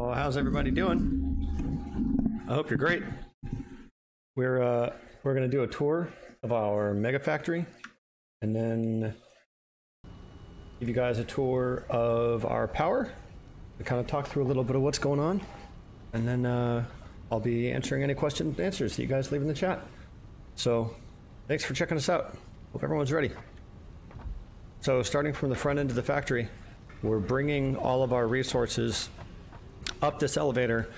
Well, how's everybody doing? I hope you're great. We're going to do a tour of our mega factory and then give you guys a tour of our power to kind of talk through a little bit of what's going on, and then I'll be answering any questions and answers that you guys leave in the chat. So thanks for checking us out. Hope everyone's ready. So starting from the front end of the factory, we're bringing all of our resources up this elevator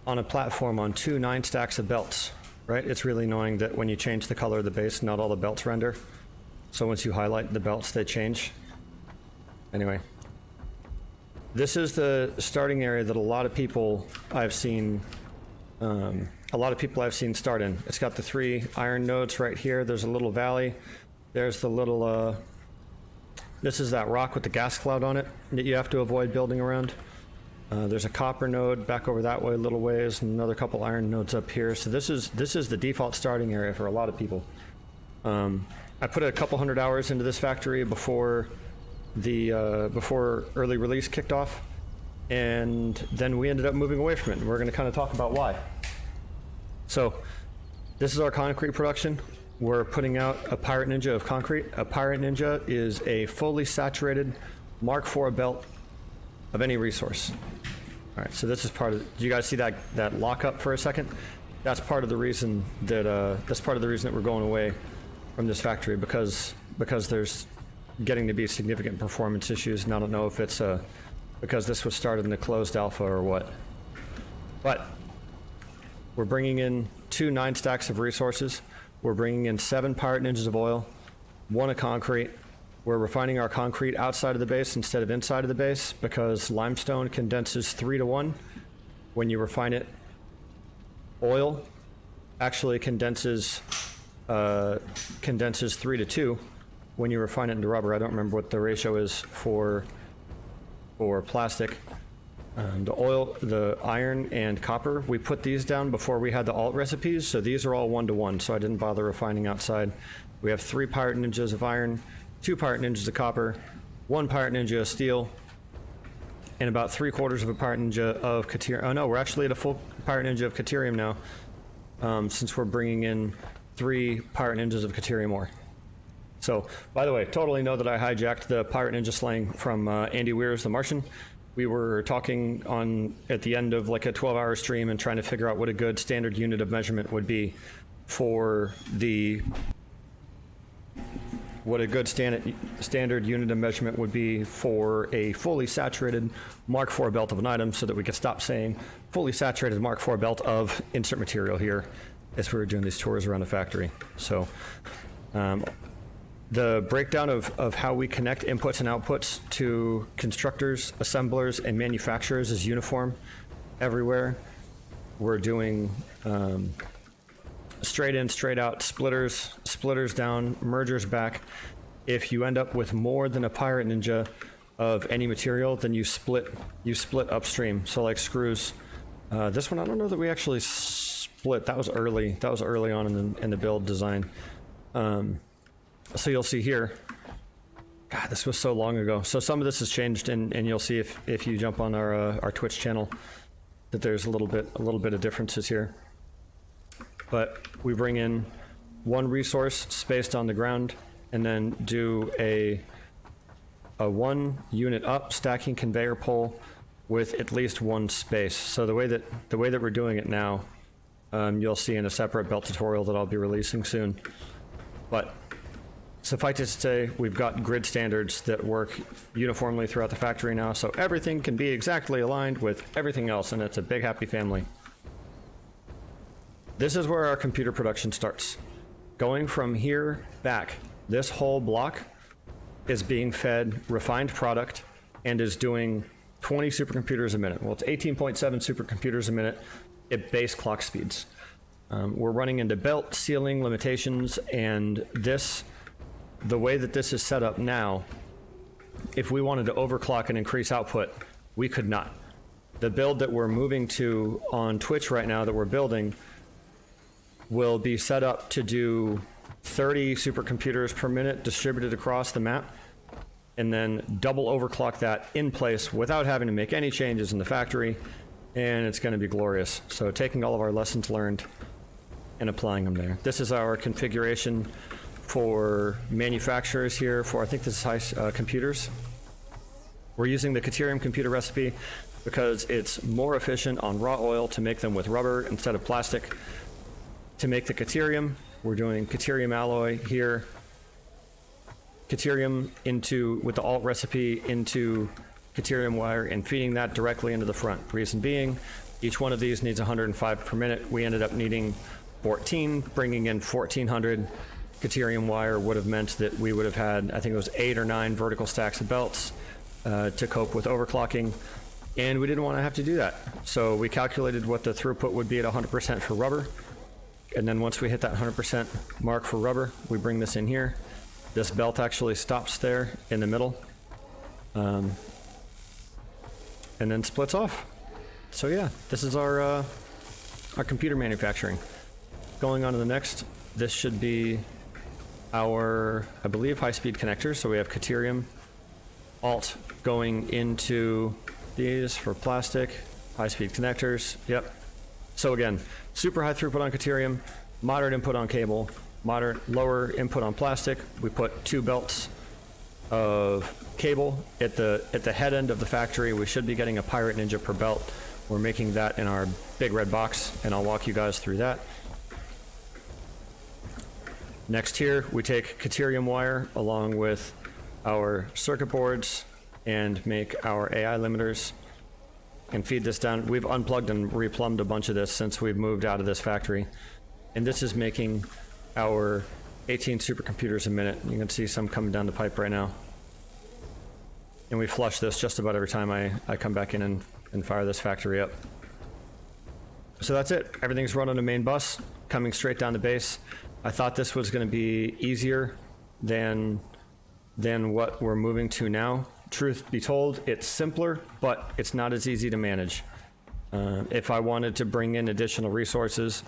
on a platform on 2 9 stacks of belts, right? It's really annoying that when you change the color of the base, not all the belts render. So once you highlight the belts, they change. Anyway, this is the starting area that a lot of people I've seen start in. It's got the 3 iron nodes right here. There's a little valley. There's the little, this is that rock with the gas cloud on it that you have to avoid building around. There's a copper node back over that way a little ways, and another couple iron nodes up here. So this is the default starting area for a lot of people. I put a couple hundred hours into this factory before early release kicked off, and then we ended up moving away from it, and we're going to kind of talk about why. So this is our concrete production. We're putting out a Pirate Ninja of concrete. A Pirate Ninja is a fully saturated Mark IV belt of any resource. All right, so this is part of. Do you guys see that lockup for a second? That's part of the reason that we're going away from this factory, because there's getting to be significant performance issues, and I don't know if it's because this was started in the closed alpha or what. But we're bringing in 2 9 stacks of resources. We're bringing in 7 Pirate Ninjas of oil, 1 of concrete. We're refining our concrete outside of the base instead of inside of the base because limestone condenses 3 to 1. When you refine it, oil actually condenses 3 to 2. When you refine it into rubber, I don't remember what the ratio is for plastic. The oil, the iron, and copper, we put these down before we had the alt recipes, so these are all 1 to 1, so I didn't bother refining outside. We have 3 Pirate Ninjas of iron, 2 Pirate Ninjas of copper, 1 Pirate Ninja of steel, and about 3/4 of a Pirate Ninja of Caterium. Oh no, we're actually at a full Pirate Ninja of Caterium now, since we're bringing in 3 Pirate Ninjas of Caterium ore. So, by the way, totally know that I hijacked the Pirate Ninja slang from Andy Weir's The Martian. We were talking at the end of like a 12-hour stream and trying to figure out what a good standard unit of measurement would be for standard unit of measurement would be for a fully saturated Mark IV belt of an item, so that we could stop saying fully saturated Mark IV belt of insert material here as we were doing these tours around the factory. So the breakdown of how we connect inputs and outputs to constructors, assemblers, and manufacturers is uniform everywhere. We're doing straight in, straight out, splitters down, mergers back. If you end up with more than a Pirate Ninja of any material, then you split upstream. So like screws. This one, I don't know that we actually split. That was early. That was early on in the build design. So you'll see here, God, this was so long ago. So some of this has changed, and you'll see if you jump on our Twitch channel that there's a little bit of differences here. But we bring in 1 resource spaced on the ground, and then do a 1 unit up stacking conveyor pole with at least 1 space. So the way that we're doing it now, you'll see in a separate belt tutorial that I'll be releasing soon. But suffice it to say, we've got grid standards that work uniformly throughout the factory now, so everything can be exactly aligned with everything else, and it's a big happy family. This is where our computer production starts. Going from here back, this whole block is being fed refined product and is doing 20 supercomputers a minute. Well, it's 18.7 supercomputers a minute at base clock speeds. We're running into belt ceiling limitations, and the way that this is set up now, if we wanted to overclock and increase output, we could not. The build that we're moving to on Twitch right now that we're building will be set up to do 30 supercomputers per minute distributed across the map, and then double overclock that in place without having to make any changes in the factory, and it's going to be glorious. So taking all of our lessons learned and applying them there. This is our configuration for manufacturers here for, I think this is computers. We're using the Caterium computer recipe because it's more efficient on raw oil to make them with rubber instead of plastic. To make the Caterium, we're doing Caterium alloy here, Caterium with the alt recipe into Caterium wire and feeding that directly into the front. Reason being, each one of these needs 105 per minute. We ended up needing 14, bringing in 1400 Caterium wire would have meant that we would have had, I think it was 8 or 9 vertical stacks of belts to cope with overclocking, and we didn't want to have to do that. So we calculated what the throughput would be at 100% for rubber, and then once we hit that 100% mark for rubber, we bring this in here. This belt actually stops there in the middle, and then splits off. So yeah, this is our computer manufacturing. Going on to the next, this should be our, I believe, high-speed connectors. So we have Caterium alt going into these for plastic, high-speed connectors, yep. So again, super high throughput on Caterium, moderate input on cable, lower input on plastic. We put 2 belts of cable at the head end of the factory. We should be getting a Pirate Ninja per belt. We're making that in our big red box, and I'll walk you guys through that. Next here, we take Caterium wire along with our circuit boards and make our AI limiters and feed this down. We've unplugged and replumbed a bunch of this since we've moved out of this factory. And this is making our 18 supercomputers a minute. You can see some coming down the pipe right now. And we flush this just about every time I come back in and fire this factory up. So that's it. Everything's run on a main bus, coming straight down the base. I thought this was going to be easier than what we're moving to now. Truth be told, it's simpler, but it's not as easy to manage. If I wanted to bring in additional resources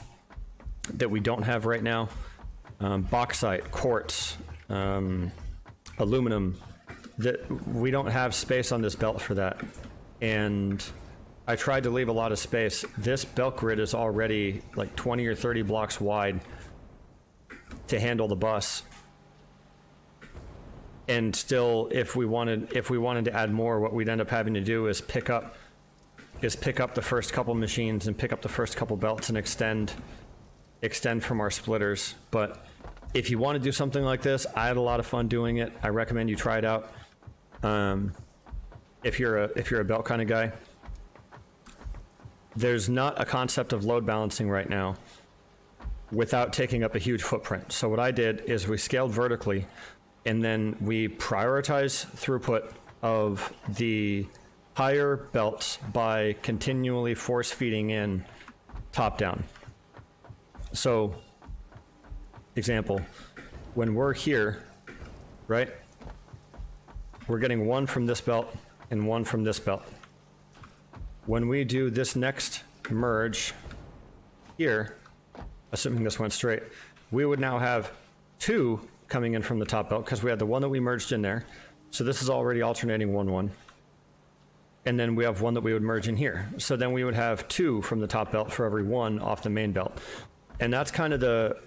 that we don't have right now, bauxite, quartz, aluminum, that we don't have space on this belt for that. And I tried to leave a lot of space. This belt grid is already like 20 or 30 blocks wide to handle the bus. And still, if we wanted to add more, what we'd end up having to do is pick up the first couple machines and pick up the first couple belts and extend from our splitters. But if you want to do something like this, I had a lot of fun doing it. I recommend you try it out. If you're a belt kind of guy. There's not a concept of load balancing right now without taking up a huge footprint. So what I did is we scaled vertically, and then we prioritize throughput of the higher belts by continually force feeding in top down. So, example, when we're here, right, we're getting 1 from this belt and 1 from this belt. When we do this next merge here, assuming this went straight, we would now have 2 coming in from the top belt because we had the one that we merged in there. So this is already alternating 1-1. And then we have 1 that we would merge in here. So then we would have 2 from the top belt for every 1 off the main belt. And that's kind of the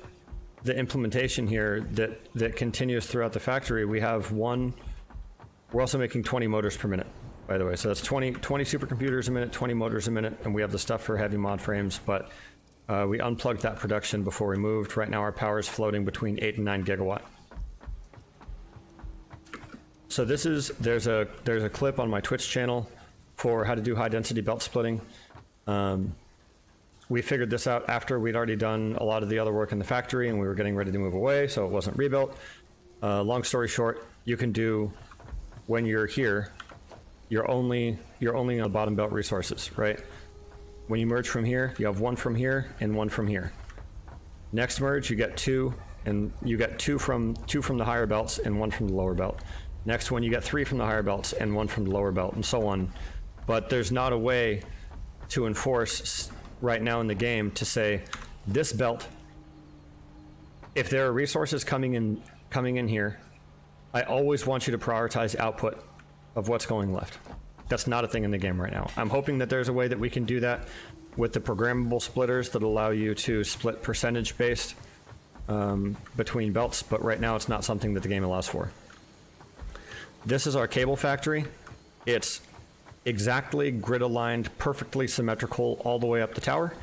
implementation here that continues throughout the factory. We have 1, we're also making 20 motors per minute, by the way. So that's 20 supercomputers a minute, 20 motors a minute, and we have the stuff for heavy mod frames, but we unplugged that production before we moved. Right now our power is floating between 8 and 9 gigawatt. So there's a clip on my Twitch channel for how to do high density belt splitting. We figured this out after we'd already done a lot of the other work in the factory and we were getting ready to move away, so it wasn't rebuilt. Long story short, you can do, when you're here, you're only on the bottom belt resources, right? When you merge from here, you have 1 from here and 1 from here. Next merge, you get 2, and you get 2 from the higher belts and 1 from the lower belt. Next one, you get 3 from the higher belts and 1 from the lower belt, and so on. But there's not a way to enforce right now in the game to say, this belt, if there are resources coming in here, I always want you to prioritize output of what's going left. That's not a thing in the game right now. I'm hoping that there's a way that we can do that with the programmable splitters that allow you to split percentage based between belts, but right now it's not something that the game allows for. This is our cable factory. It's exactly grid aligned, perfectly symmetrical all the way up the tower.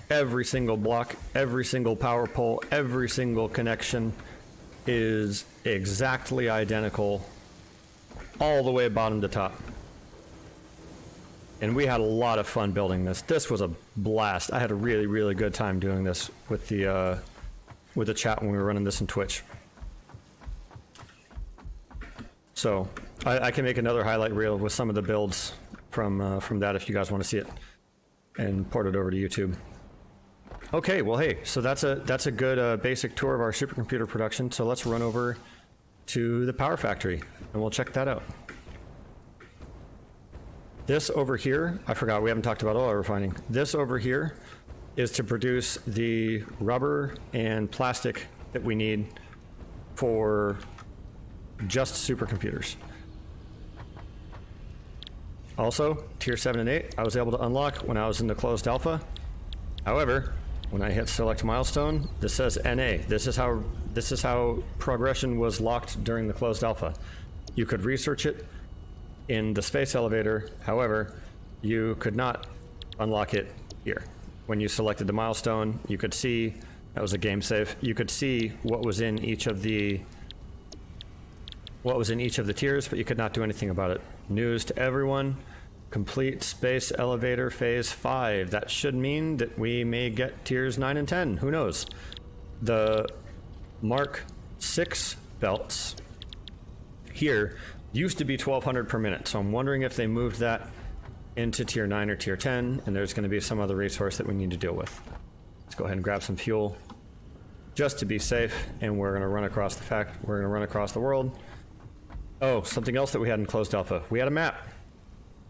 Every single block, every single power pole, every single connection is exactly identical all the way bottom to top. And we had a lot of fun building this. This was a blast. I had a really, really good time doing this with the chat when we were running this in Twitch. So I can make another highlight reel with some of the builds from that if you guys want to see it, and port it over to YouTube. Okay, well, hey, so that's a good basic tour of our supercomputer production. So let's run over to the power factory and we'll check that out. This over here, I forgot we haven't talked about oil refining. This over here is to produce the rubber and plastic that we need for just supercomputers. Also, tier 7 and 8, I was able to unlock when I was in the closed alpha. However, when I hit select milestone, this says NA. This is how progression was locked during the closed alpha. You could research it in the space elevator. However, you could not unlock it here. When you selected the milestone, you could see, that was a game save, you could see what was in each of the tiers, but you could not do anything about it. News to everyone. Complete space elevator phase 5. That should mean that we may get tiers 9 and 10. Who knows? The Mark 6 belts here used to be 1200 per minute. So I'm wondering if they moved that into tier 9 or tier 10, and there's going to be some other resource that we need to deal with. Let's go ahead and grab some fuel just to be safe, and we're going to run across the world. Oh, something else that we had in closed alpha. We had a map.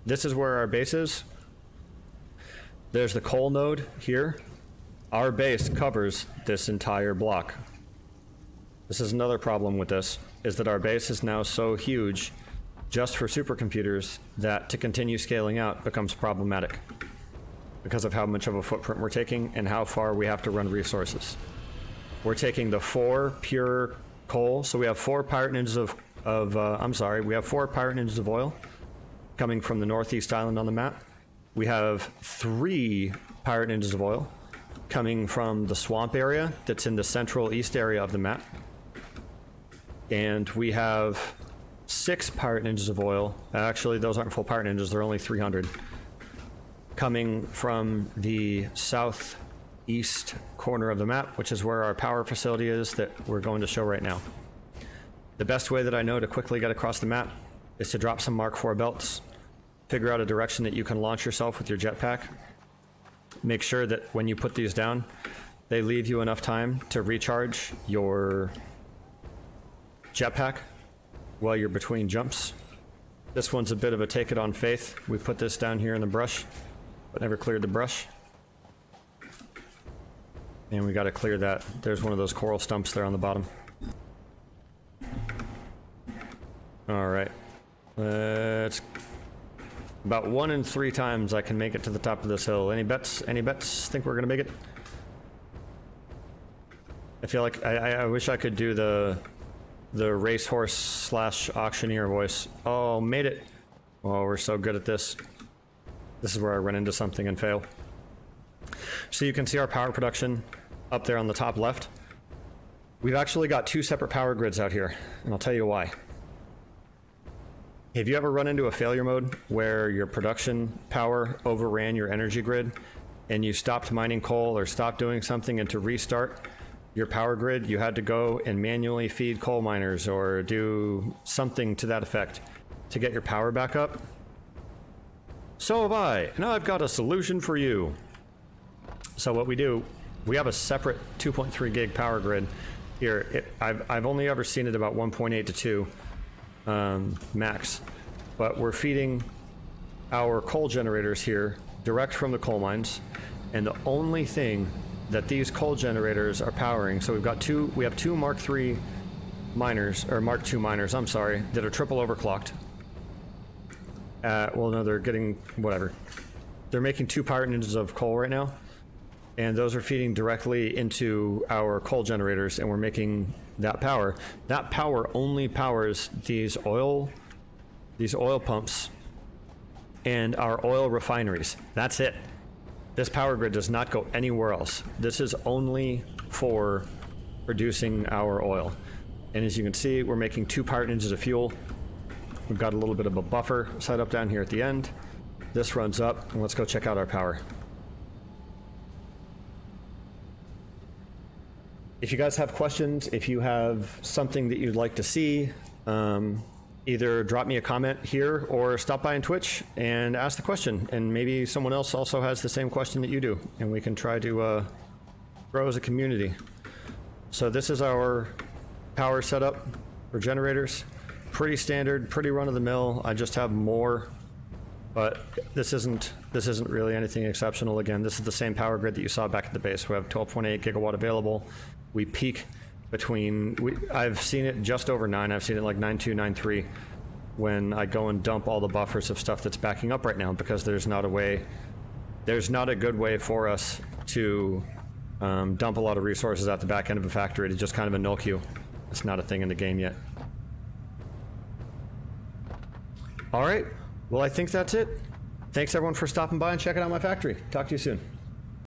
This is where our base is. There's the coal node here. Our base covers this entire block. This is another problem with this, is that our base is now so huge just for supercomputers that to continue scaling out becomes problematic because of how much of a footprint we're taking and how far we have to run resources. We're taking the 4 pure coal, so we have 4 pirate ninjas we have 4 pirate ninjas of oil coming from the northeast island on the map. We have 3 pirate ninjas of oil coming from the swamp area that's in the central east area of the map. And we have 6 pirate ninjas of oil. Actually, those aren't full pirate ninjas, they're only 300. Coming from the southeast corner of the map, which is where our power facility is that we're going to show right now. The best way that I know to quickly get across the map is to drop some Mark IV belts, figure out a direction that you can launch yourself with your jetpack. Make sure that when you put these down, they leave you enough time to recharge your jetpack while you're between jumps. This one's a bit of a take it on faith. We put this down here in the brush, but never cleared the brush. And we got to clear that. There's one of those coral stumps there on the bottom. Alright. It's about 1 in 3 times I can make it to the top of this hill. Any bets? Any bets? Think we're gonna make it? I feel like I wish I could do the racehorse slash auctioneer voice. Oh, made it. Oh, we're so good at this. This is where I run into something and fail. So you can see our power production up there on the top left. We've actually got 2 separate power grids out here, and I'll tell you why. Have you ever run into a failure mode where your production power overran your energy grid and you stopped mining coal or stopped doing something, and to restart your power grid you had to go and manually feed coal miners or do something to that effect to get your power back up? So have I, and I've got a solution for you. So what we do, we have a separate 2.3 gig power grid here. I've only ever seen it about 1.8 to 2 max, but we're feeding our coal generators here direct from the coal mines, and the only thing that these coal generators are powering, so we have two Mark III miners, or Mark II miners, I'm sorry, that are triple overclocked. well, no, they're getting whatever. They're making 2 power engines of coal right now, and those are feeding directly into our coal generators, and we're making that power. That power only powers these oil pumps and our oil refineries. That's it. This power grid does not go anywhere else. This is only for producing our oil. And as you can see, we're making 2 power engines of fuel. We've got a little bit of a buffer set up down here at the end. This runs up, and let's go check out our power. If you guys have questions, if you have something that you'd like to see, either drop me a comment here or stop by on Twitch and ask the question. And maybe someone else also has the same question that you do, and we can try to grow as a community. So this is our power setup for generators. Pretty standard, pretty run-of-the-mill. I just have more, but this isn't really anything exceptional. Again, this is the same power grid that you saw back at the base. We have 12.8 gigawatt available. We peak between, I've seen it just over 9. I've seen it like 9.2, 9.3 when I go and dump all the buffers of stuff that's backing up right now, because there's not a good way for us to dump a lot of resources at the back end of a factory to just kind of a null queue. It's not a thing in the game yet. All right, well, I think that's it. Thanks everyone for stopping by and checking out my factory. Talk to you soon.